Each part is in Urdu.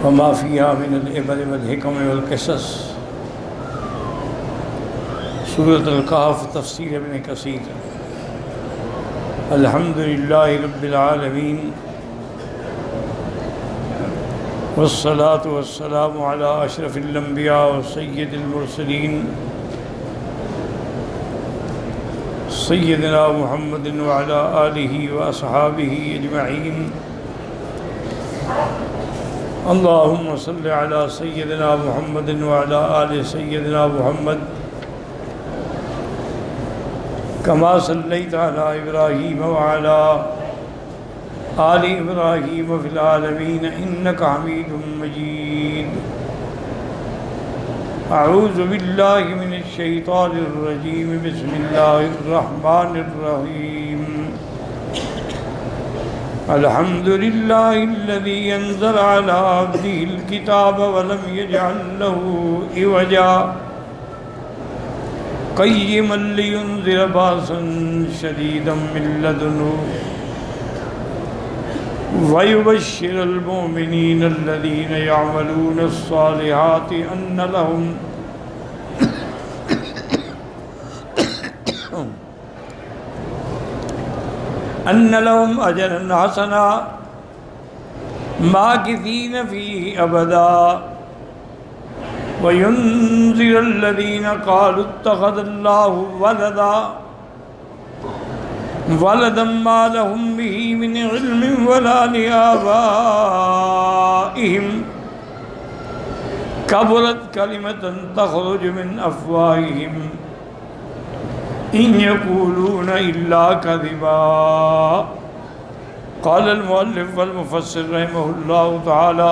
وما فيها من العبر والحکم والقصص. سورۃ الکہف تفسیر ابن کثیر. الحمد للہ رب العالمین والصلاة والسلام على اشرف الانبیاء وسید المرسلین سیدنا محمد وعلى آلہ واصحابہ اجمعین. اللہم صل علی سیدنا محمد وعلى آل سیدنا محمد کما صلیت علی ابراہیم وعلى آل ابراہیم فی العالمین انک حمید مجید. اعوذ باللہ من الشیطان الرجیم. بسم اللہ الرحمن الرحیم. الحمد للہ الذی انزل علی عبدہ الکتاب ولم یجعل له عوجا قیما لینذر باسا شدیدا من لدنہ ویبشر المؤمنین الذین یعملون الصالحات ان لهم اجرا حسنا ماکثین فیہ ابدا وینذر الذین قالوا اتخذ اللہ ولدا ما لهم به من علم ولا لآبائهم كبرت كلمة تخرج من أفواههم إن يقولون إلا كذبا. قال المؤلف والمفسر رحمه الله تعالى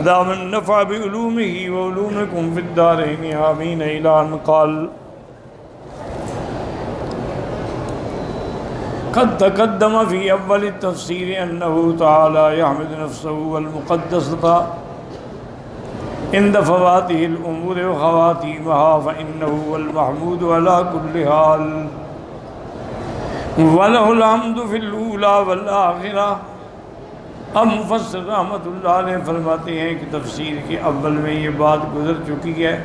أدام النفع بعلومه وعلومكم في الدارين آمين. إلى أن قال قد تقدم في أول التفسير أنه تعالى يحمد نفسه والمقدسة عند فواته الأمور وخواتيمها فإنه هو المحمود على كل حال وله الحمد في الأولى والآخرة. اب مفسر رحمۃ اللہ علیہ فرماتے ہیں کہ تفسیر کے اول میں یہ بات گزر چکی ہے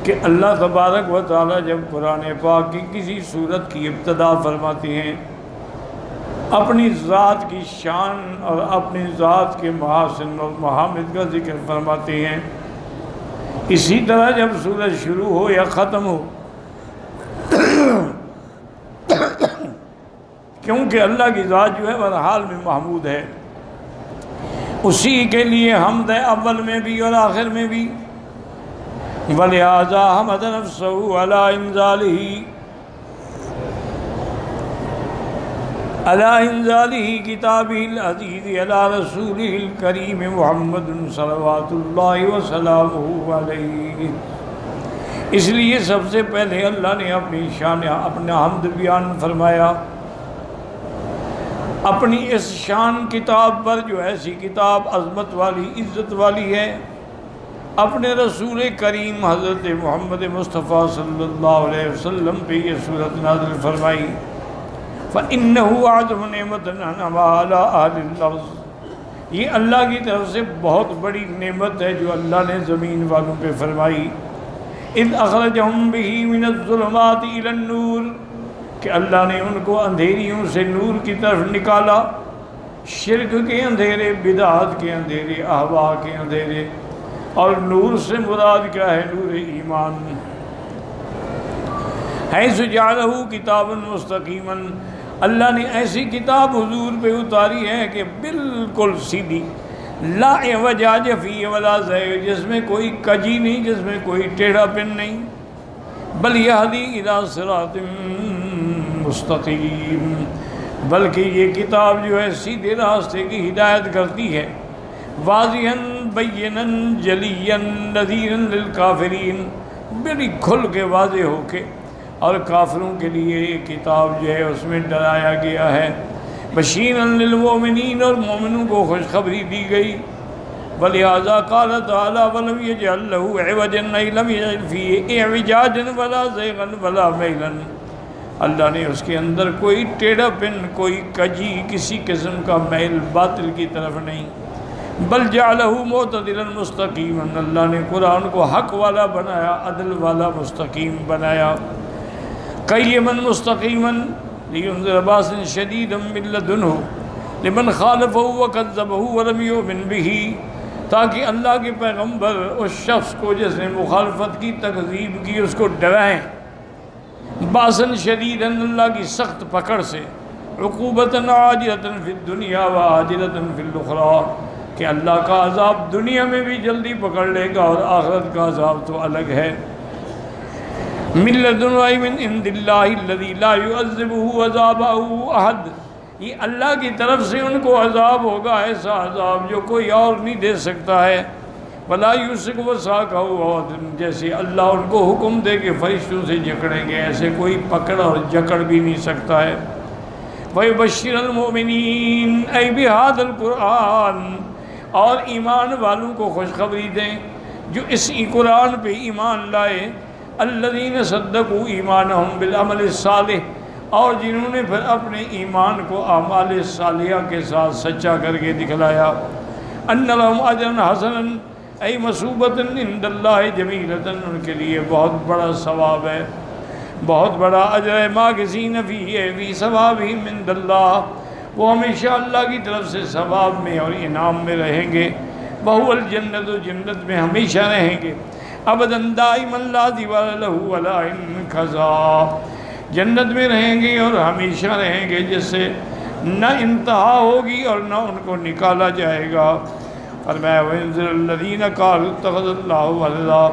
کہ اللہ تبارک و تعالی جب قرآن پاک کی کسی صورت کی ابتدا فرماتے ہیں اپنی ذات کی شان اور اپنی ذات کے محاسن اور محامد کا ذکر فرماتے ہیں. اسی طرح جب سورت شروع ہو یا ختم ہو کیونکہ اللہ کی ذات جو ہے ہر حال میں محمود ہے، اسی کے لیے حمد ہے اول میں بھی اور آخر میں بھی. وَلِهَذَا حَمَدَ نَفْسَهُ عَلَىٰ إِنزَالِهِ كِتَابِهِ الْعَزِيزِ عَلَىٰ رَسُولِهِ الْكَرِيمِ مُحَمَّدٌ صَلَوَاتُ اللَّهِ وَسَلَامُهُ عَلَيْهِ. اس لیے سب سے پہلے اللہ نے اپنی شان اپنا حمد بیان فرمایا اپنی اس شان کتاب پر جو ایسی کتاب عظمت والی عزت والی ہے، اپنے رسول کریم حضرت محمد مصطفیٰ صلی اللہ علیہ وسلم پہ یہ صورت نازل فرمائی. فَإِنَّهُ أَعْظَمُ نِعْمَةً أَنْعَمَهَا عَلَىٰ أَهْلِ الْأَرْضِ. یہ اللہ کی طرف سے بہت بڑی نعمت ہے جو اللہ نے زمین والوں پہ فرمائی. إِذْ أَخْرَجَهُمْ بِهِ مِنَ الظُّلُمَاتِ إِلَى النُّورِ کہ اللہ نے ان کو اندھیریوں سے نور کی طرف نکالا. شرک کے اندھیرے، بدعات کے اندھیرے، اہوا کے اندھیرے. اور نور سے مراد کیا ہے؟ نور ایمان. حیث جعلہ کتابا مستقیما، اللہ نے ایسی کتاب حضور پہ اتاری ہے کہ بالکل سیدھی، لا اعوجاج فیہ ولا زیغ، جس میں کوئی کجی نہیں، جس میں کوئی ٹیڑھا پن نہیں. بل یہدی الی صراط مستقیم، بلکہ یہ کتاب جو ہے سیدھے راستے کی ہدایت کرتی ہے. واضحاً بینا جلیا نذیرا للکافرین، بڑی کھل کے واضح ہو کے، اور کافروں کے لیے یہ کتاب جو ہے اس میں ڈرایا گیا ہے. بشیرا للمؤمنین، اور مومنوں کو خوشخبری دی گئی. ولہذا قال تعالی ولم یجعل له عوجا، لم یجعل فیہ اعوجاجا ولا زیغا ولا میلا. اللہ نے اس کے اندر کوئی ٹیڑھا پن، کوئی کجی، کسی قسم کا میل باطل کی طرف نہیں، بل جعلہ معتدلا مستقیما، اللہ نے قرآن کو حق والا بنایا، عدل والا، مستقیم بنایا، قیما مستقیما لینذر باسا شدیدا من لدنہ لمن خالفہ وکذبہ ولم یؤمن بہ، تاکہ اللہ کے پیغمبر اس شخص کو جس نے مخالفت کی، تکذیب کی، اس کو ڈرائیں باسن شدیدا، اللہ کی سخت پکڑ سے، عقوبتاً عاجلتاً فی الدنیا وعاجلتاً فی الاخری، کہ اللہ کا عذاب دنیا میں بھی جلدی پکڑ لے گا اور آخرت کا عذاب تو الگ ہے۔ من لدن من عند اللہ الذی لا يعذبہ عذابہ احد، یہ اللہ کی طرف سے ان کو عذاب ہوگا، ایسا عذاب جو کوئی اور نہیں دے سکتا ہے، ولا یوثق وثاقہ احد، جیسے اللہ ان کو حکم دے کہ فرشتوں سے جکڑیں گے، ایسے کوئی پکڑ اور جکڑ بھی نہیں سکتا ہے۔ وَيُبَشِّرَ الْمُؤْمِنِينَ أَيْ بِهَذَا الْقُرْآنِ، اور ایمان والوں کو خوشخبری دیں جو اس قرآن پہ ایمان لائے، الذین صدقوا ایمانہم بالعمل الصالح، اور جنہوں نے پھر اپنے ایمان کو اعمال صالحہ کے ساتھ سچا کر کے دکھلایا، ان لہم اجرا حسنا ای مثوبۃ عند اللہ جمیلۃ، ان کے لیے بہت بڑا ثواب ہے، بہت بڑا اجر ہے، ماکثین فیہ فی ثوابہم عند اللہ، وہ ہمیشہ اللہ کی طرف سے ثواب میں اور انعام میں رہیں گے، وہو الجنت، جنت میں ہمیشہ رہیں گے، ابدا دائما لا زوال لہ ولا انقضاء، جنت میں رہیں گے اور ہمیشہ رہیں گے، جس سے نہ انتہا ہوگی اور نہ ان کو نکالا جائے گا۔ فرمایا وَيُنذِرُ الَّذِينَ قَالُوا اتَّخَذَ اللَّهُ وَلَدًا،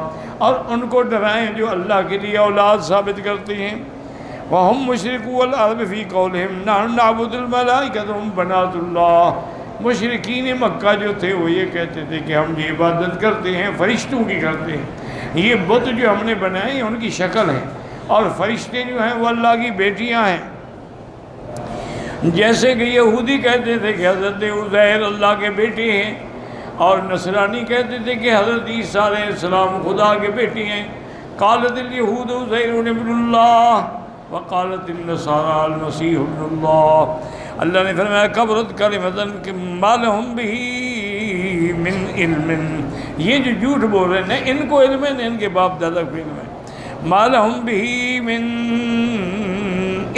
اور ان کو ڈرائیں جو اللہ کے لیے اولاد ثابت کرتے ہیں، وَهُمْ مُشْرِكُو الْأَرْضِ فِي قَوْلِهِمْ نَحْنُ نَعْبُدُ الْمَلَائِكَةَ وَهُمْ بَنَاتُ اللَّهِ، مشرکین مکہ جو تھے وہ یہ کہتے تھے کہ ہم یہ عبادت کرتے ہیں فرشتوں کی کرتے ہیں، یہ بت جو ہم نے بنائے ہیں ان کی شکل ہے، اور فرشتے جو ہیں وہ اللہ کی بیٹیاں ہیں، جیسے کہ یہودی کہتے تھے کہ حضرت عزیر اللہ کے بیٹے ہیں، اور نصرانی کہتے تھے کہ حضرت عیسیٰ علیہ السلام خدا کے بیٹے ہیں۔ قالت الیہود عزیر ابن اللہ وقالت النصارى المسیح ابن اللہ، اللہ نے فرمایا کبرت کلمۃ ما لہم بہ من علم، یہ جو جھوٹ بول رہے ہیں نہ ان کو علم ہے نہ ان کے باپ دادا کو علم ہے، ما لہم بہ من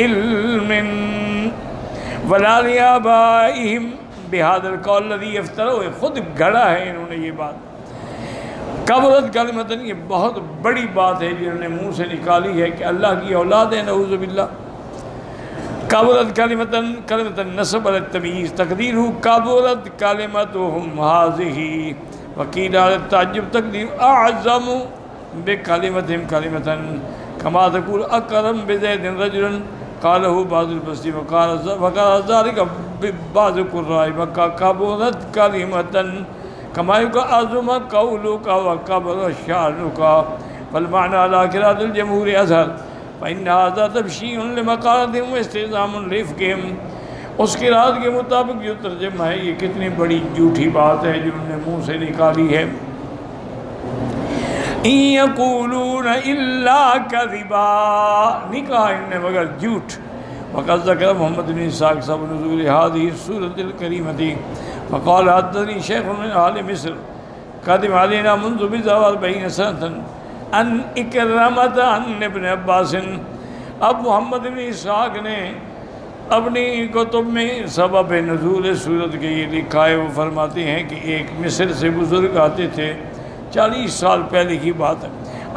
علم ولا لآبائہم بہذا القول الذی یفترون، خود گھڑا ہے انہوں نے یہ بات۔ کبرت کلمۃ، یہ بہت بڑی بات ہے جنہوں نے منہ سے نکالی ہے کہ اللہ کی اولاد ہے، نعوذ باللہ۔ کبرت کلمۃ، کلمۃ النصب علی التمییز، تقدیر ہو کبرت کلمتہم ہذہ، وقیل علی التعجب تقدیر اعظم بکلمتہم کلمۃ، کما تقول اکرم بزید رجلا قالہ بعض البصری وقال ذلك بعض قراء مکہ کبرت کلمۃ کما عظم قولک وکبر شانک، فالمعنى على قراءة الجمهور اظہر فإن هذا تبشیع لمقالتهم واستعظام لرفقهم، اس قراءت کے مطابق جو ترجمہ ہے یہ کتنی بڑی جھوٹی بات ہے جو انہوں نے منہ سے نکالی ہے۔ ان یقولون الا کذبا، نہیں کہا ان نے مگر جھوٹ۔ وقد ذکر محمد بن اسحاق سبب نزول هذه السورة الكريمة فقال حدثني شیخ من اہل مصر قدم علینا منذ بضع واربعین سنة ان اکرمۃ عن ابن عباس، اب محمد بن اسحاق نے اپنی کتب میں سبب نزول صورت کے یہ لکھا ہے، وہ فرماتے ہیں کہ ایک مصر سے بزرگ آتے تھے، 40 سال پہلے کی بات ہے،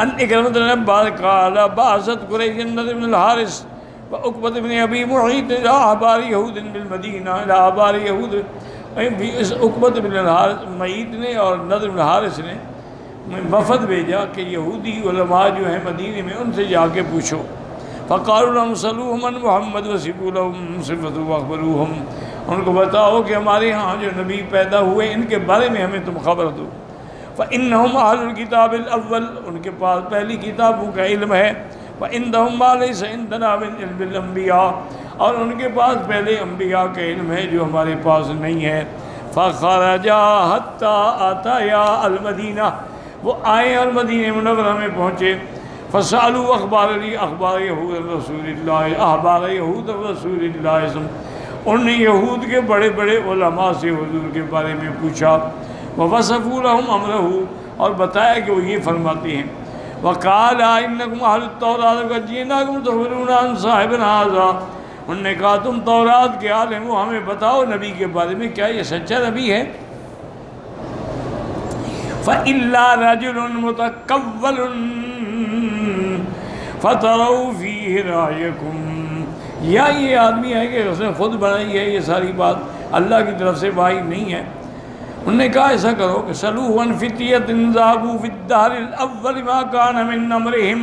ان اکرمۃ عن عباس قال بعثت قریش النضر بن الحارث وعقبۃ بن ابی معیط الى احبار یہود بالمدینہ، الى احبار یہود، عقبۃ بن معیط نے اور نضر بن الحارث نے وفد بھیجا کہ یہودی علماء جو ہیں مدینے میں ان سے جا کے پوچھو، فقالوا لهم صلوهم عن محمد وصفوا لهم صفته واخبروهم، ان کو بتاؤ کہ ہمارے ہاں جو نبی پیدا ہوئے ان کے بارے میں ہمیں تم خبر دو، فإنهم أهل الكتاب الأول، ان کے پاس پہلی کتابوں کا علم ہے، وعندهم ما ليس عندنا من علم الانبیاء، اور ان کے پاس پہلے انبیاء کا علم ہے جو ہمارے پاس نہیں ہے۔ فخرجا حتى آتایا المدینہ، وہ آئے اور مدینہ منورہ میں پہنچے، فسألوا اخبار یہود رسول اللہ احبار یہود رسول اللہ، انہوں نے یہود کے بڑے بڑے علماء سے حضور کے بارے میں پوچھا، ووصفوا لهم امرہ، اور بتایا کہ وہ یہ فرماتے ہیں، وقال انکم اہل التوراۃ وقد جئناکم تخبرون عن صاحبنا ھذا، انہوں نے کہا تم تورات کے عالم ہو، ہمیں بتاؤ نبی کے بارے میں کیا یہ سچا نبی ہے؟ فإلا رجل متکول فتروا فیہ رأیکم، یا یہ آدمی ہے کہ اس نے خود بنائی ہے یہ ساری بات، اللہ کی طرف سے وحی نہیں ہے۔ انہوں نے کہا ایسا کرو کہ سلوہ عن فتیۃ ذابوا فی الدہر الاول ما کان من امرہم،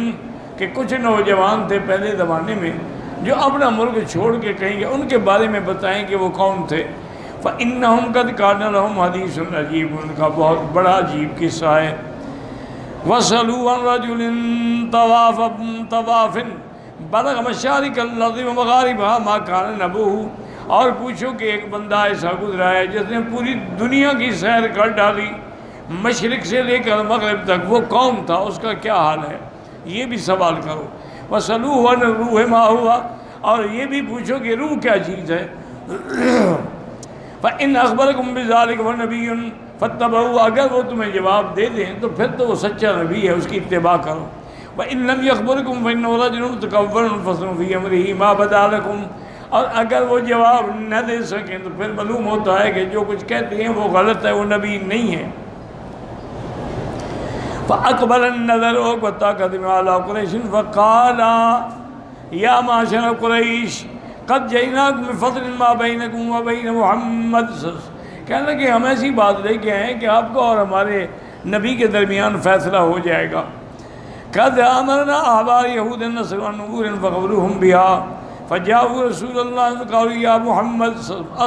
کہ کچھ نوجوان تھے پہلے زمانے میں جو اپنا ملک چھوڑ کے کہیں گے، ان کے بارے میں بتائیں کہ وہ کون تھے۔ فإنہم قد کان لہم حدیث عجیب، ان کا بہت بڑا عجیب قصہ ہے۔ وسلوا عن رجل طواف بلغ مشارق الارض ومغاربها ما کان نبوہ، اور پوچھو کہ ایک بندہ ایسا گزرا ہے جس نے پوری دنیا کی سیر کر ڈالی، مشرق سے لے کر مغرب تک، وہ کون تھا، اس کا کیا حال ہے، یہ بھی سوال کرو۔ وسلوہ عن الروح ما ہوا، اور یہ بھی پوچھو کہ روح کیا چیز ہے۔ فإن أخبركم بذلك ونبي فاتبعوه، اگر وہ تمہیں جواب دے دیں تو پھر تو وہ سچا نبی ہے، اس کی اتباع کرو۔ وإن لم يخبركم فإنه رجل متكبر فاسلكوا في أمره ما بدا لكم، اور اگر وہ جواب نہ دے سکیں تو پھر معلوم ہوتا ہے کہ جو کچھ کہتے ہیں وہ غلط ہے، وہ نبی نہیں ہے۔ فأقبل النظر وقدم على قریش فقال یا معشر قریش قد جئناکم بفضل ما بینکم و بین محمد، کہنے لگے ہم ایسی بات لے کے آئے ہیں کہ آپ کو اور ہمارے نبی کے درمیان فیصلہ ہو جائے گا۔ قد امرنا احبار یہود النصر والنبور فقبلوهم بها فجاءوا رسول اللہ فقالوا یا محمد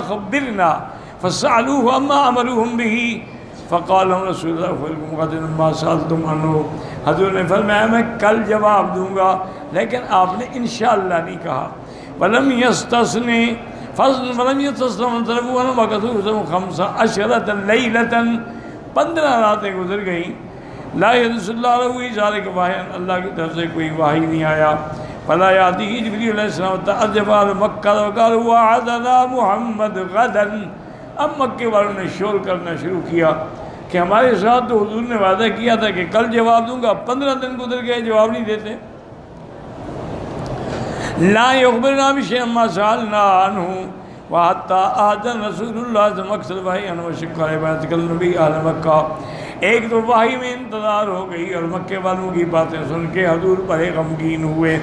اخبرنا فسألوه اما امروهم به فقال لهم رسول اللہ فلکم غدا ما سألتم عنه، حضور نے فرمایا میں کل جواب دوں گا، لیکن آپ نے انشاءاللہ نہیں کہا۔ ولم يستثني فضل ولم يستثنوا تربوا وقتوا 15 ليلة، 15 راتیں گزر گئیں، لا يرسل اللہ له ذلك وحی، اللہ کی طرف سے کوئی وحی نہیں آیا۔ فلا يأتيه جبريل علیہ السلام تعجب اهل مکہ وقالوا وعدنا محمد غدا، اب مکے والوں نے شور کرنا شروع کیا کہ ہمارے ساتھ تو حضور نے وعدہ کیا تھا کہ کل جواب دوں گا، 15 دن گزر گئے جواب نہیں دیتے۔ لا يخبرنا بشيء ما سألنا عنه وحتى آذن رسول اللہ صلی اللہ علیہ وسلم وحی ان وشق عبادت النبی اہل مکہ، ایک تو وحی میں انتظار ہو گئی اور مکے والوں کی باتیں سن کے حضور بڑے غمگین ہوئے۔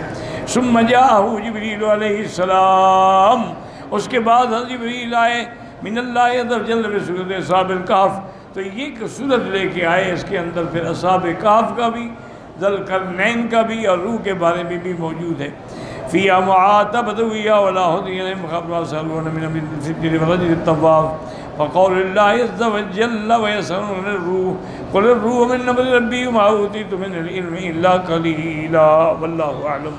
ثم جاءه جبریل علیہ السلام، اس کے بعد حضرت جبریل آئے من اللہ عز وجل بصورت اصحاب الکہف، تو یہ صورت لے کے آئے، اس کے اندر پھر اصحاب کہف کا بھی، ذوالقرنین کا بھی اور روح کے بارے میں بھی موجود ہے۔ فيها معاتبة ويا ولا هدي لهم خبر سألون من الفتن ورجل الطواف وقول الله عز وجل ويسألون الروح قل الروح من أمر ربي وما أوتيت من العلم إلا قليلا والله أعلم۔